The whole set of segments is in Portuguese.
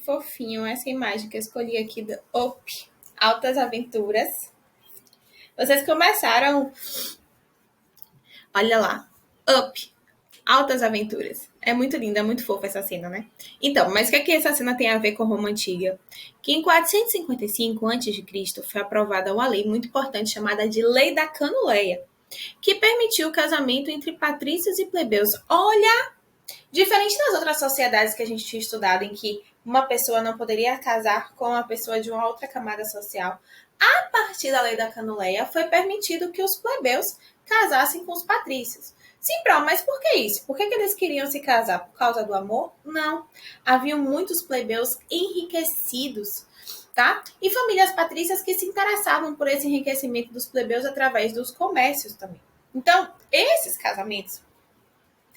fofinho essa imagem que eu escolhi aqui do Up, Altas Aventuras. Vocês começaram... Olha lá, Up, Altas Aventuras. É muito linda, é muito fofa essa cena, né? Então, mas o que essa cena tem a ver com Roma Antiga? Que em 455 a.C. foi aprovada uma lei muito importante chamada de Lei da Canuleia, que permitiu o casamento entre patrícios e plebeus. Olha, diferente das outras sociedades que a gente tinha estudado, em que uma pessoa não poderia casar com uma pessoa de uma outra camada social, a partir da Lei da Canuleia foi permitido que os plebeus casassem com os patrícios. Sim, Pro, mas por que isso? Por que eles queriam se casar? Por causa do amor? Não. Haviam muitos plebeus enriquecidos, tá? E famílias patrícias que se interessavam por esse enriquecimento dos plebeus através dos comércios também. Então, esses casamentos,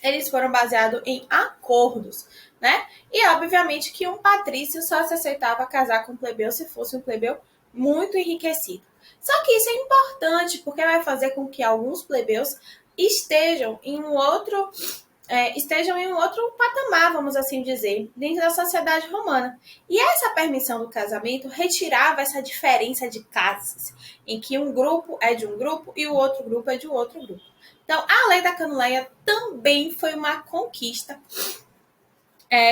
eles foram baseados em acordos, né? E, obviamente, que um patrício só se aceitava casar com um plebeu se fosse um plebeu muito enriquecido. Só que isso é importante, porque vai fazer com que alguns plebeus estejam em um outro patamar, vamos assim dizer, dentro da sociedade romana. E essa permissão do casamento retirava essa diferença de classes, em que um grupo é de um grupo e o outro grupo é de outro grupo. Então, a Lei da Canuleia também foi uma conquista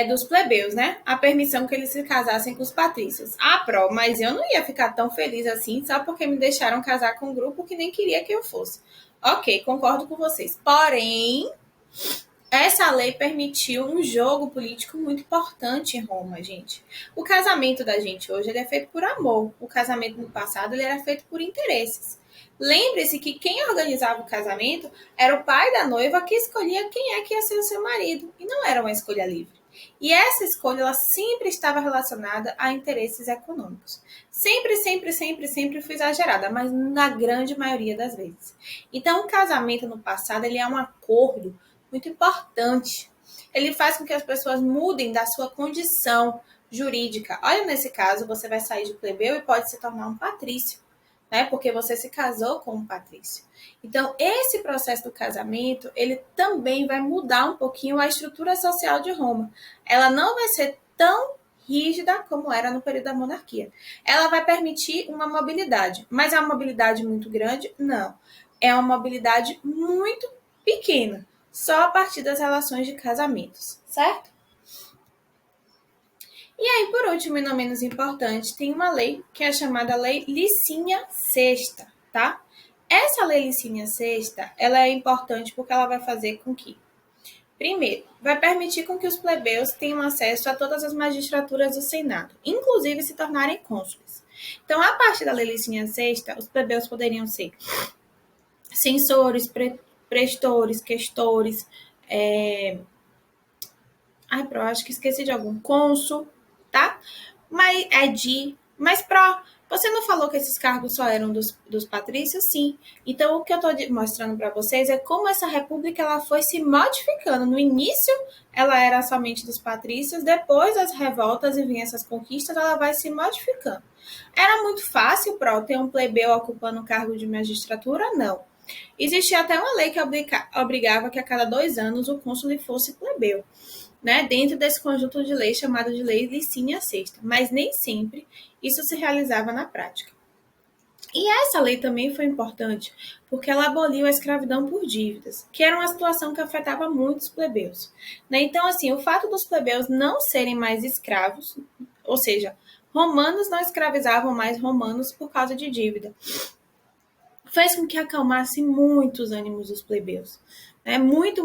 dos plebeus, né? A permissão que eles se casassem com os patrícios. Ah, Pro, mas eu não ia ficar tão feliz assim só porque me deixaram casar com um grupo que nem queria que eu fosse. Ok, concordo com vocês. Porém, essa lei permitiu um jogo político muito importante em Roma, gente. O casamento da gente hoje ele é feito por amor. O casamento no passado ele era feito por interesses. Lembre-se que quem organizava o casamento era o pai da noiva que escolhia quem é que ia ser o seu marido. E não era uma escolha livre. E essa escolha ela sempre estava relacionada a interesses econômicos. Sempre foi exagerada, mas na grande maioria das vezes. Então, o casamento no passado ele é um acordo muito importante. Ele faz com que as pessoas mudem da sua condição jurídica. Olha, nesse caso, você vai sair de plebeu e pode se tornar um patrício, né? Porque você se casou com um patrício. Então, esse processo do casamento, ele também vai mudar um pouquinho a estrutura social de Roma. Ela não vai ser tão rígida como era no período da monarquia. Ela vai permitir uma mobilidade, mas é uma mobilidade muito grande? Não. É uma mobilidade muito pequena, só a partir das relações de casamentos, certo? E aí, por último e não menos importante, tem uma lei que é chamada Lei Licínia Sexta, tá? Essa Lei Licínia Sexta, ela é importante porque ela vai fazer com que, primeiro, vai permitir com que os plebeus tenham acesso a todas as magistraturas do Senado, inclusive se tornarem cônsules. Então, a partir da Lei Licínia Sexta, os plebeus poderiam ser censores, prestores, questores, acho que esqueci de algum, cônsul, tá? Mas você não falou que esses cargos só eram dos patrícios? Sim. Então, o que eu estou mostrando para vocês é como essa república ela foi se modificando. No início, ela era somente dos patrícios, depois das revoltas e vinham essas conquistas, ela vai se modificando. Era muito fácil, ter um plebeu ocupando o cargo de magistratura? Não. Existia até uma lei que obrigava que a cada 2 anos o cônsul fosse plebeu, né, dentro desse conjunto de leis chamado de Lei Licínia Sexta, mas nem sempre isso se realizava na prática. E essa lei também foi importante porque ela aboliu a escravidão por dívidas, que era uma situação que afetava muitos plebeus, né? Então, assim, o fato dos plebeus não serem mais escravos, ou seja, romanos não escravizavam mais romanos por causa de dívida, fez com que acalmasse muito os ânimos dos plebeus. Muito.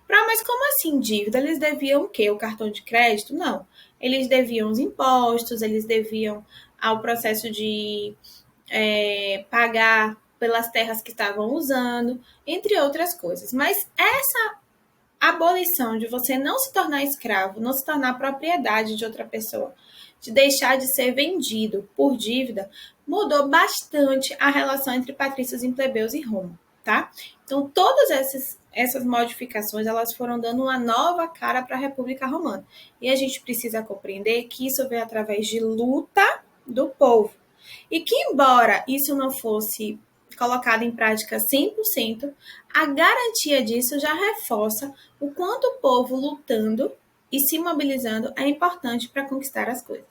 Mas como assim dívida? Eles deviam o quê? O cartão de crédito? Não. Eles deviam os impostos, eles deviam ao processo de pagar pelas terras que estavam usando, entre outras coisas. Mas essa abolição de você não se tornar escravo, não se tornar propriedade de outra pessoa, de deixar de ser vendido por dívida, mudou bastante a relação entre patrícios e plebeus em Roma, tá? Então, todas essas modificações, elas foram dando uma nova cara para a República Romana. E a gente precisa compreender que isso veio através de luta do povo. E que, embora isso não fosse colocado em prática 100%, a garantia disso já reforça o quanto o povo lutando e se mobilizando é importante para conquistar as coisas.